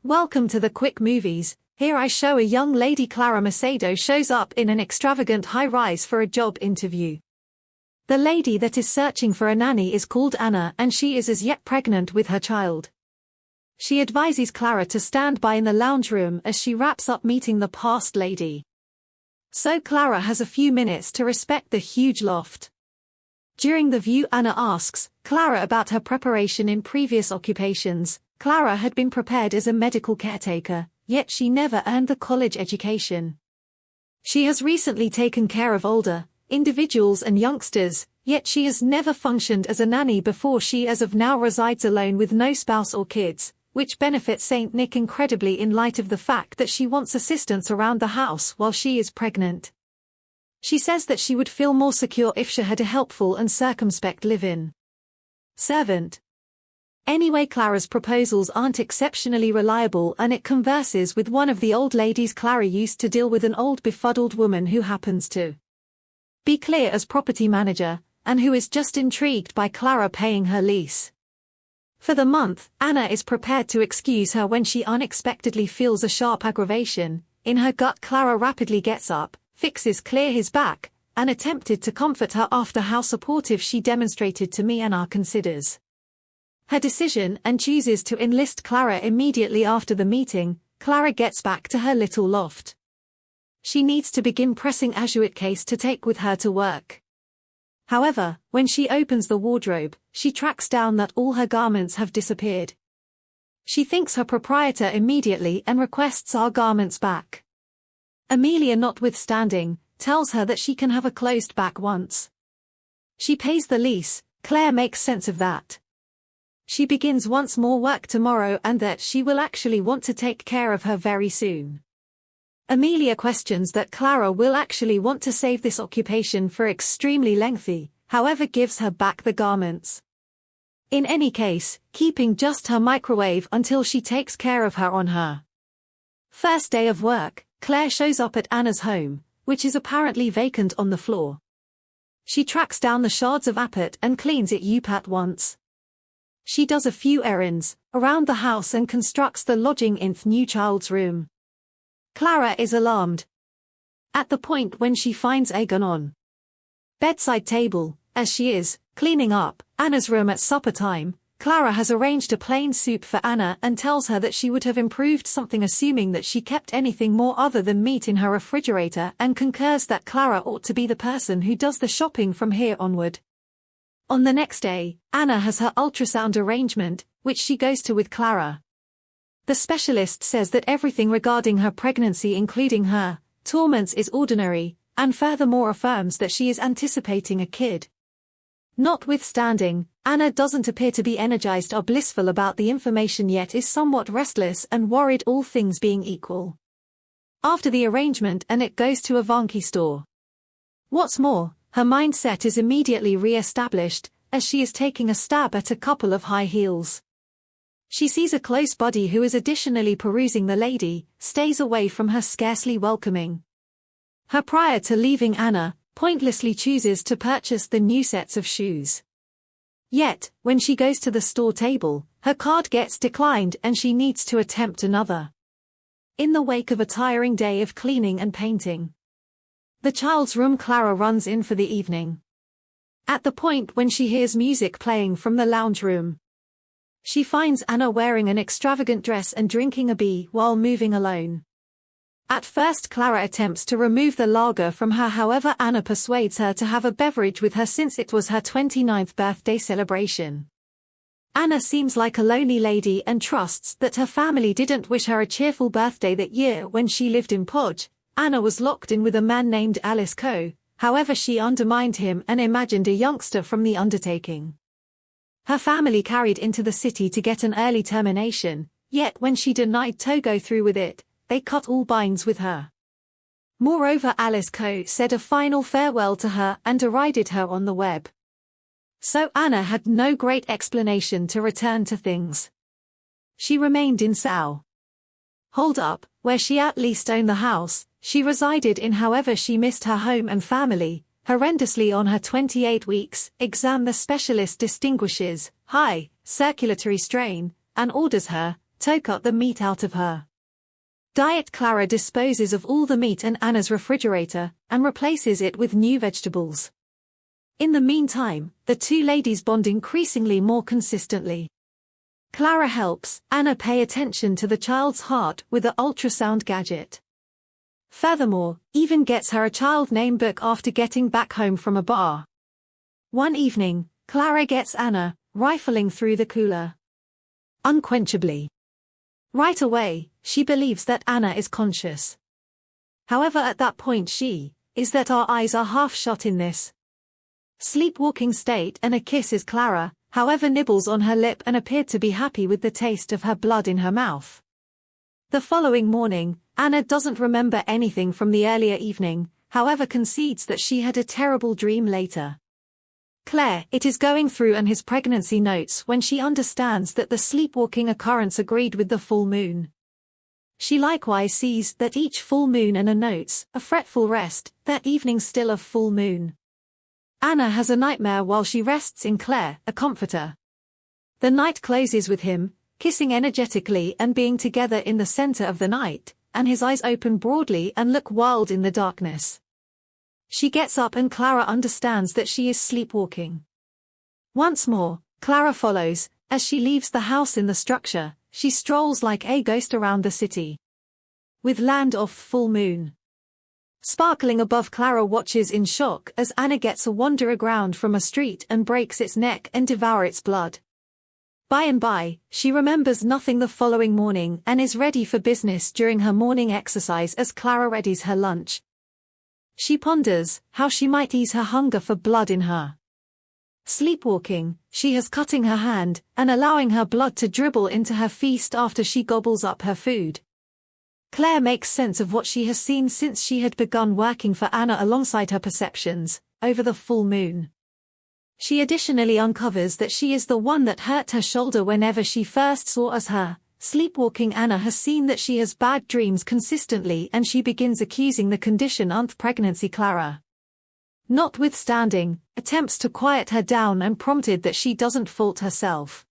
Welcome to the Quick Movies. Here I show a young lady Clara Macedo shows up in an extravagant high-rise for a job interview. The lady that is searching for a nanny is called Anna and she is as yet pregnant with her child. She advises Clara to stand by in the lounge room as she wraps up meeting the past lady. So Clara has a few minutes to respect the huge loft. During the view, Anna asks Clara about her preparation in previous occupations. Clara had been prepared as a medical caretaker, yet she never earned the college education. She has recently taken care of older individuals and youngsters, yet she has never functioned as a nanny before. She as of now resides alone with no spouse or kids, which benefits Saint Nick incredibly in light of the fact that she wants assistance around the house while she is pregnant. She says that she would feel more secure if she had a helpful and circumspect live-in servant. Anyway, Clara's proposals aren't exceptionally reliable and it converses with one of the old ladies Clara used to deal with, an old befuddled woman who happens to be clear as property manager, and who is just intrigued by Clara paying her lease. For the month, Anna is prepared to excuse her when she unexpectedly feels a sharp aggravation in her gut. Clara rapidly gets up, fixes Clear his back, and attempted to comfort her after how supportive she demonstrated to me. Anna considers her decision and chooses to enlist Clara immediately after the meeting. Clara gets back to her little loft. She needs to begin pressing a suitcase to take with her to work. However, when she opens the wardrobe, she tracks down that all her garments have disappeared. She thanks her proprietor immediately and requests our garments back. Amelia, notwithstanding, tells her that she can have a closed back once she pays the lease. Claire makes sense of that. She begins once more work tomorrow and that she will actually want to take care of her very soon. Amelia questions that Clara will actually want to save this occupation for extremely lengthy, however gives her back the garments. In any case, keeping just her microwave until she takes care of her on her first day of work. Claire shows up at Anna's home, which is apparently vacant on the floor. She tracks down the shards of appet and cleans it up at once. She does a few errands around the house and constructs the lodging in the new child's room. Clara is alarmed at the point when she finds a gun on bedside table, as she is cleaning up Anna's room at supper time. Clara has arranged a plain soup for Anna and tells her that she would have improved something assuming that she kept anything more other than meat in her refrigerator, and concurs that Clara ought to be the person who does the shopping from here onward. On the next day, Anna has her ultrasound arrangement, which she goes to with Clara. The specialist says that everything regarding her pregnancy, including her torments, is ordinary, and furthermore affirms that she is anticipating a kid. Notwithstanding, Anna doesn't appear to be energized or blissful about the information, yet is somewhat restless and worried, all things being equal. After the arrangement, Anna goes to a Vanki store. What's more, her mindset is immediately re-established, as she is taking a stab at a couple of high heels. She sees a close body who is additionally perusing the lady, stays away from her, scarcely welcoming her prior to leaving. Anna pointlessly chooses to purchase the new sets of shoes. Yet, when she goes to the store table, her card gets declined and she needs to attempt another. In the wake of a tiring day of cleaning and painting the child's room, Clara runs in for the evening. At the point when she hears music playing from the lounge room, she finds Anna wearing an extravagant dress and drinking a bee while moving alone. At first, Clara attempts to remove the lager from her, however Anna persuades her to have a beverage with her since it was her 29th birthday celebration. Anna seems like a lonely lady and trusts that her family didn't wish her a cheerful birthday that year when she lived in Podge. Anna was locked in with a man named Alice Coe, however she undermined him and imagined a youngster from the undertaking. Her family carried into the city to get an early termination, yet when she denied to go through with it, they cut all binds with her. Moreover, Alice Coe said a final farewell to her and derided her on the web. So Anna had no great explanation to return to things. She remained in Sao Hold Up, where she at least owned the house she resided in. However, she missed her home and family horrendously on her 28 weeks exam. The specialist distinguishes high circulatory strain and orders her to cut the meat out of her diet. Clara disposes of all the meat in Anna's refrigerator and replaces it with new vegetables. In the meantime, the two ladies bond increasingly more consistently. Clara helps Anna pay attention to the child's heart with the ultrasound gadget. Furthermore, even gets her a child name book after getting back home from a bar. One evening, Clara gets Anna rifling through the cooler unquenchably. Right away, she believes that Anna is conscious. However, at that point that our eyes are half shut in this sleepwalking state, and a kiss is Clara, however, nibbles on her lip and appeared to be happy with the taste of her blood in her mouth. The following morning, Anna doesn't remember anything from the earlier evening, however concedes that she had a terrible dream later. Claire is going through his pregnancy notes when she understands that the sleepwalking occurrence agreed with the full moon. She likewise sees that each full moon notes a fretful rest, that evening still of full moon. Anna has a nightmare while she rests in Claire, a comforter. The night closes with him kissing energetically and being together in the center of the night, and his eyes open broadly and look wild in the darkness. She gets up and Clara understands that she is sleepwalking. Once more, Clara follows. As she leaves the house in the structure, she strolls like a ghost around the city. With land off full moon sparkling above, Clara watches in shock as Anna gets a wander aground from a street and breaks its neck and devour its blood. By and by, she remembers nothing the following morning and is ready for business during her morning exercise as Clara readies her lunch. She ponders how she might ease her hunger for blood in her sleepwalking. She has cutting her hand and allowing her blood to dribble into her feast after she gobbles up her food. Claire makes sense of what she has seen since she had begun working for Anna alongside her perceptions over the full moon. She additionally uncovers that she is the one that hurt her shoulder whenever she first saw as her sleepwalking. Anna has seen that she has bad dreams consistently, and she begins accusing the condition of pregnancy. Clara, notwithstanding, attempts to quiet her down and prompted that she doesn't fault herself.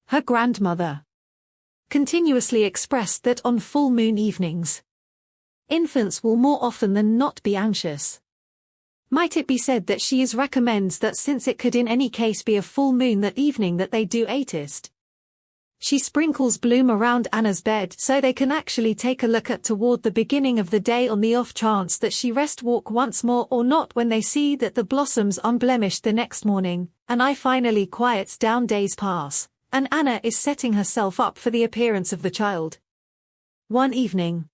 Her grandmother continuously expressed that on full moon evenings, infants will more often than not be anxious. Might it be said that she recommends that since it could in any case be a full moon that evening that they do atist. She sprinkles bloom around Anna's bed so they can actually take a look at toward the beginning of the day on the off chance that she rest walk once more or not when they see that the blossoms unblemished the next morning, and I finally quiets down. Days pass, and Anna is setting herself up for the appearance of the child. One evening,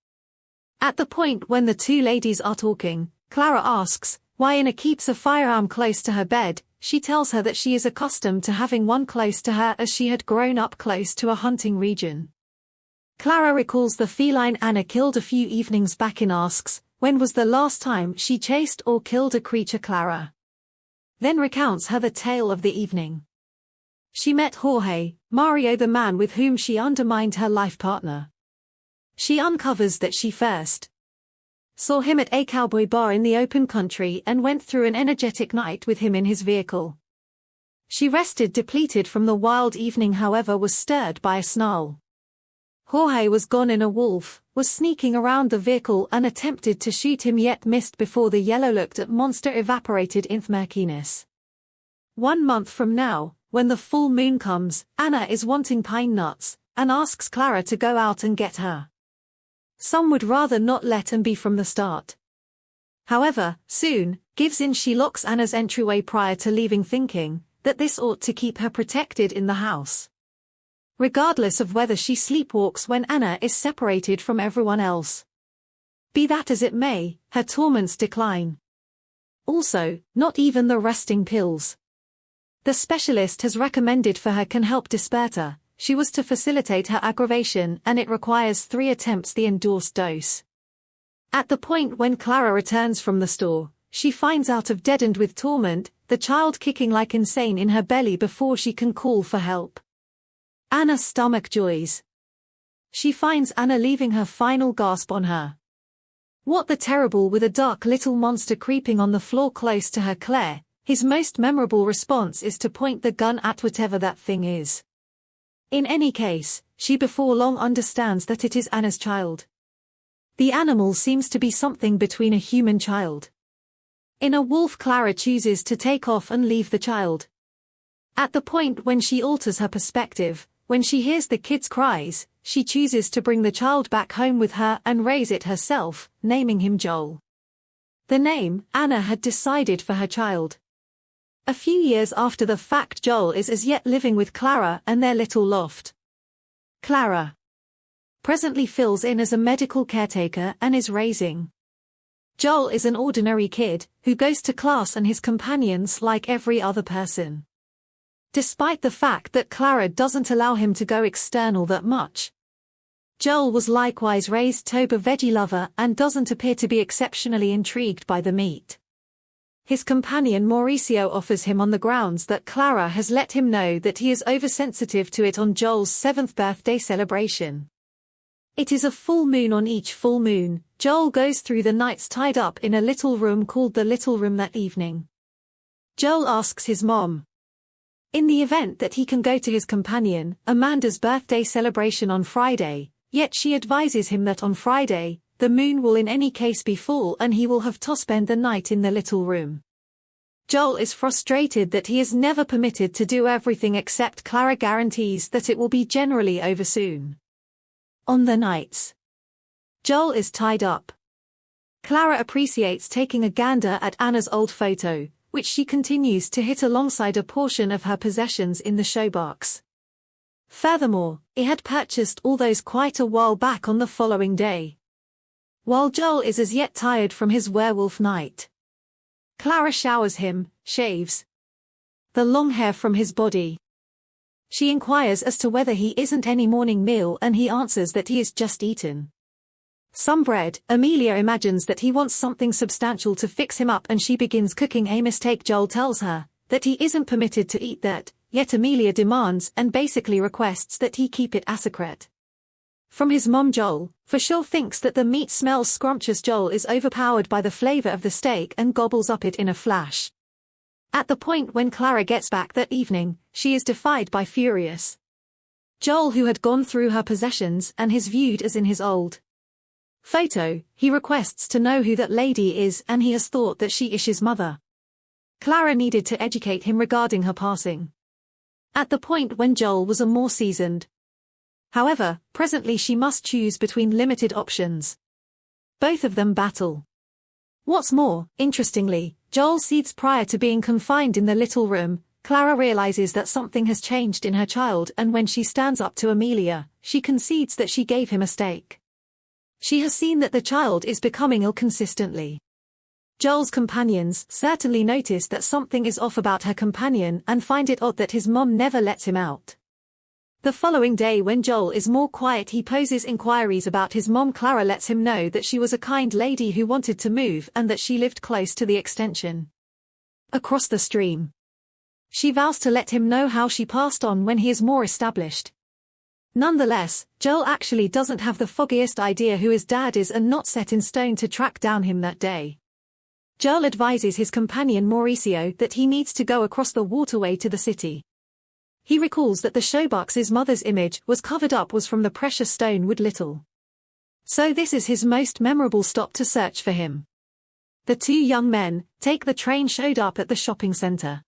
at the point when the two ladies are talking, Clara asks why Anna keeps a firearm close to her bed. She tells her that she is accustomed to having one close to her as she had grown up close to a hunting region. Clara recalls the feline Anna killed a few evenings back and asks when was the last time she chased or killed a creature. Clara then recounts her the tale of the evening she met Jorge, Mario, the man with whom she undermined her life partner. She uncovers that she first saw him at a cowboy bar in the open country and went through an energetic night with him in his vehicle. She rested depleted from the wild evening, however was stirred by a snarl. Jorge was gone and a wolf was sneaking around the vehicle and attempted to shoot him, yet missed before the yellow-looked at monster evaporated in murkiness. 1 month from now, when the full moon comes, Anna is wanting pine nuts and asks Clara to go out and get her. Some would rather not let him be from the start. However, soon gives in. She locks Anna's entryway prior to leaving, thinking that this ought to keep her protected in the house, regardless of whether she sleepwalks when Anna is separated from everyone else. Be that as it may, her torments decline. Also, not even the resting pills the specialist has recommended for her can help dispert her. She was to facilitate her aggravation, and it requires 3 attempts the endorsed dose. At the point when Clara returns from the store, she finds out of deadened with torment, the child kicking like insane in her belly before she can call for help. Anna's stomach joys. She finds Anna leaving her final gasp on her. What the terrible, with a dark little monster creeping on the floor close to her. Claire, his most memorable response is to point the gun at whatever that thing is. In any case, she before long understands that it is Anna's child. The animal seems to be something between a human child. In a wolf, Clara chooses to take off and leave the child. At the point when she alters her perspective, when she hears the kid's cries, she chooses to bring the child back home with her and raise it herself, naming him Joel. The name Anna had decided for her child. A few years after the fact, Joel is as yet living with Clara and their little loft. Clara presently fills in as a medical caretaker and is raising. Joel is an ordinary kid who goes to class and his companions like every other person. Despite the fact that Clara doesn't allow him to go external that much. Joel was likewise raised to a veggie lover and doesn't appear to be exceptionally intrigued by the meat. His companion Mauricio offers him on the grounds that Clara has let him know that he is oversensitive to it on Joel's 7th birthday celebration. It is a full moon. On each full moon, Joel goes through the nights tied up in a little room called the little room that evening. Joel asks his mom, in the event that he can go to his companion, Amanda's birthday celebration on Friday, yet she advises him that on Friday, the moon will in any case be full and he will have to spend the night in the little room. Joel is frustrated that he is never permitted to do everything except Clara guarantees that it will be generally over soon. On the nights Joel is tied up, Clara appreciates taking a gander at Anna's old photo, which she continues to hit alongside a portion of her possessions in the showbox. Furthermore, he had purchased all those quite a while back on the following day. While Joel is as yet tired from his werewolf night, Clara showers him, shaves the long hair from his body. She inquires as to whether he isn't any morning meal and he answers that he has just eaten some bread. Amelia imagines that he wants something substantial to fix him up and she begins cooking a mistake. Joel tells her that he isn't permitted to eat that, yet Amelia demands and basically requests that he keep it a secret from his mom. Joel, for sure, thinks that the meat smells scrumptious. Joel is overpowered by the flavor of the steak and gobbles up it in a flash. At the point when Clara gets back that evening, she is defied by furious Joel, who had gone through her possessions and is viewed as in his old photo. He requests to know who that lady is and he has thought that she is his mother. Clara needed to educate him regarding her passing at the point when Joel was a more seasoned. However, presently she must choose between limited options. Both of them battle. What's more, interestingly, Joel sees prior to being confined in the little room, Clara realizes that something has changed in her child, and when she stands up to Amelia, she concedes that she gave him a steak. She has seen that the child is becoming ill consistently. Joel's companions certainly notice that something is off about her companion and find it odd that his mom never lets him out. The following day, when Joel is more quiet, he poses inquiries about his mom. Clara lets him know that she was a kind lady who wanted to move and that she lived close to the extension across the stream. She vows to let him know how she passed on when he is more established. Nonetheless, Joel actually doesn't have the foggiest idea who his dad is and not set in stone to track down him that day. Joel advises his companion Mauricio that he needs to go across the waterway to the city. He recalls that the showbox's mother's image was covered up was from the precious stone Wood Little. So this is his most memorable stop to search for him. The two young men take the train showed up at the shopping center.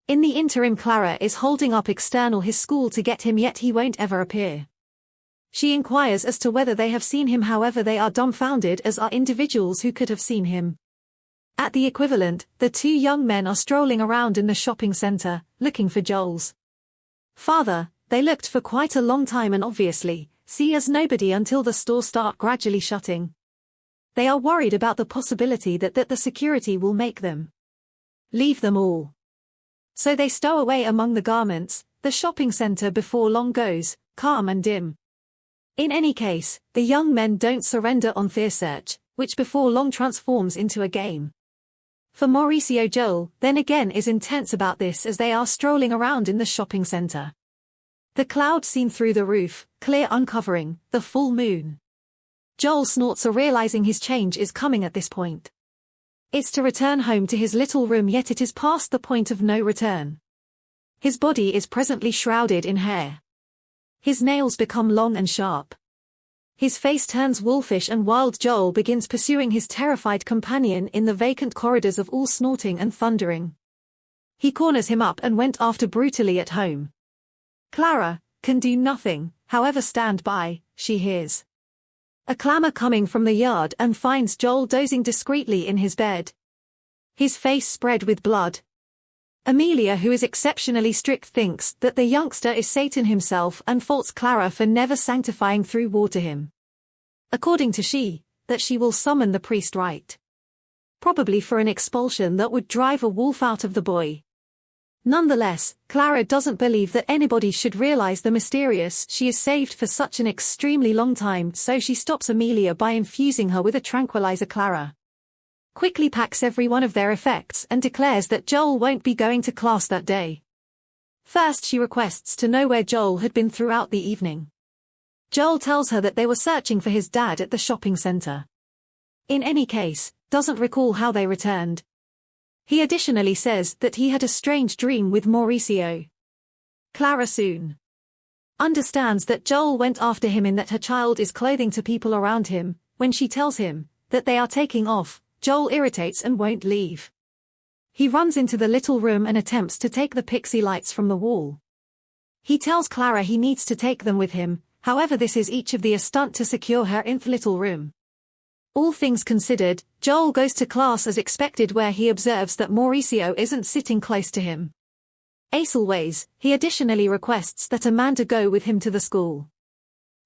In the interim, Clara is holding up external his school to get him, yet he won't ever appear. She inquires as to whether they have seen him, however they are dumbfounded as are individuals who could have seen him. At the equivalent, the two young men are strolling around in the shopping center, looking for Joel's father. They looked for quite a long time and obviously see as nobody until the store start gradually shutting. They are worried about the possibility that the security will make them leave them all. So they stow away among the garments. The shopping center before long goes calm and dim. In any case, the young men don't surrender on their search, which before long transforms into a game. For Mauricio, Joel, then again, is intense about this as they are strolling around in the shopping center. The cloud seen through the roof, clear, uncovering the full moon. Joel snorts, realizing his change is coming at this point. It's to return home to his little room, yet it is past the point of no return. His body is presently shrouded in hair. His nails become long and sharp. His face turns wolfish and wild. Joel begins pursuing his terrified companion in the vacant corridors of all snorting and thundering. He corners him up and went after brutally at home. Clara can do nothing, however stand by, she hears a clamor coming from the yard and finds Joel dozing discreetly in his bed. His face spread with blood. Amelia, who is exceptionally strict, thinks that the youngster is Satan himself and faults Clara for never sanctifying through water him. According to she, that she will summon the priest right. Probably for an expulsion that would drive a wolf out of the boy. Nonetheless, Clara doesn't believe that anybody should realize the mysterious she is saved for such an extremely long time, so she stops Amelia by infusing her with a tranquilizer. Clara quickly packs every one of their effects and declares that Joel won't be going to class that day. First, she requests to know where Joel had been throughout the evening. Joel tells her that they were searching for his dad at the shopping center. In any case, doesn't recall how they returned. He additionally says that he had a strange dream with Mauricio. Clara soon understands that Joel went after him in that her child is clothing to people around him. When she tells him that they are taking off, Joel irritates and won't leave. He runs into the little room and attempts to take the pixie lights from the wall. He tells Clara he needs to take them with him, however this is each of the a stunt to secure her in the little room. All things considered, Joel goes to class as expected, where he observes that Mauricio isn't sitting close to him. Acelways, he additionally requests that Amanda go with him to the school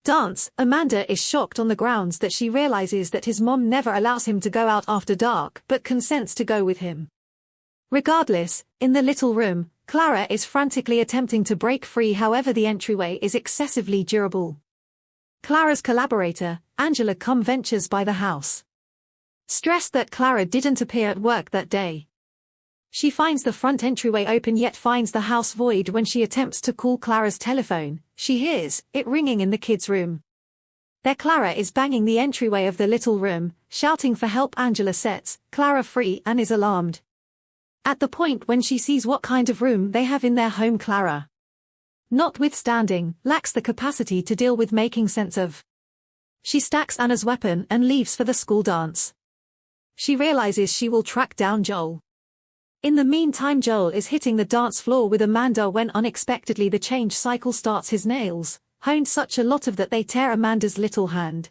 dance. Amanda is shocked on the grounds that she realizes that his mom never allows him to go out after dark but consents to go with him. Regardless, in the little room, Clara is frantically attempting to break free, however the entryway is excessively durable. Clara's collaborator, Angela, ventures by the house. Stressed that Clara didn't appear at work that day. She finds the front entryway open yet finds the house void. When she attempts to call Clara's telephone, she hears it ringing in the kids' room. There Clara is banging the entryway of the little room, shouting for help. Angela sets Clara free and is alarmed. At the point when she sees what kind of room they have in their home, Clara, notwithstanding, lacks the capacity to deal with making sense of. She stacks Anna's weapon and leaves for the school dance. She realizes she will track down Joel. In the meantime, Joel is hitting the dance floor with Amanda when unexpectedly the change cycle starts. His nails honed such a lot of that they tear Amanda's little hand.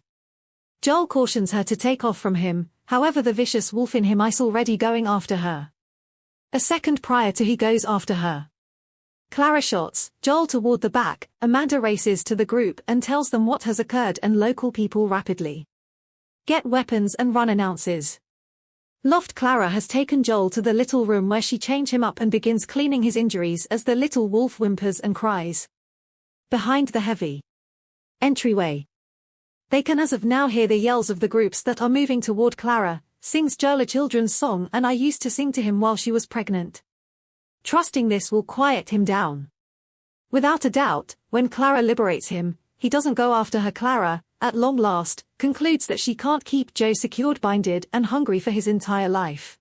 Joel cautions her to take off from him, however the vicious wolf in him is already going after her. A second prior to he goes after her. Clara shots Joel toward the back. Amanda races to the group and tells them what has occurred, and local people rapidly get weapons and run. Announces Loft. Clara has taken Joel to the little room where she changes him up and begins cleaning his injuries as the little wolf whimpers and cries. Behind the heavy entryway, they can as of now hear the yells of the groups that are moving toward Clara. Sings Joel a children's song, and I used to sing to him while she was pregnant. Trusting this will quiet him down. Without a doubt, when Clara liberates him, he doesn't go after her. Clara, at long last, concludes that she can't keep Joe secured, binded, and hungry for his entire life.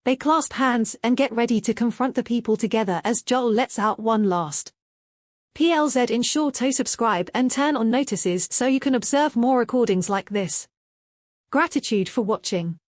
They clasp hands and get ready to confront the people together as Joel lets out one last PLZ. Ensure to subscribe and turn on notices so you can observe more recordings like this. Gratitude for watching.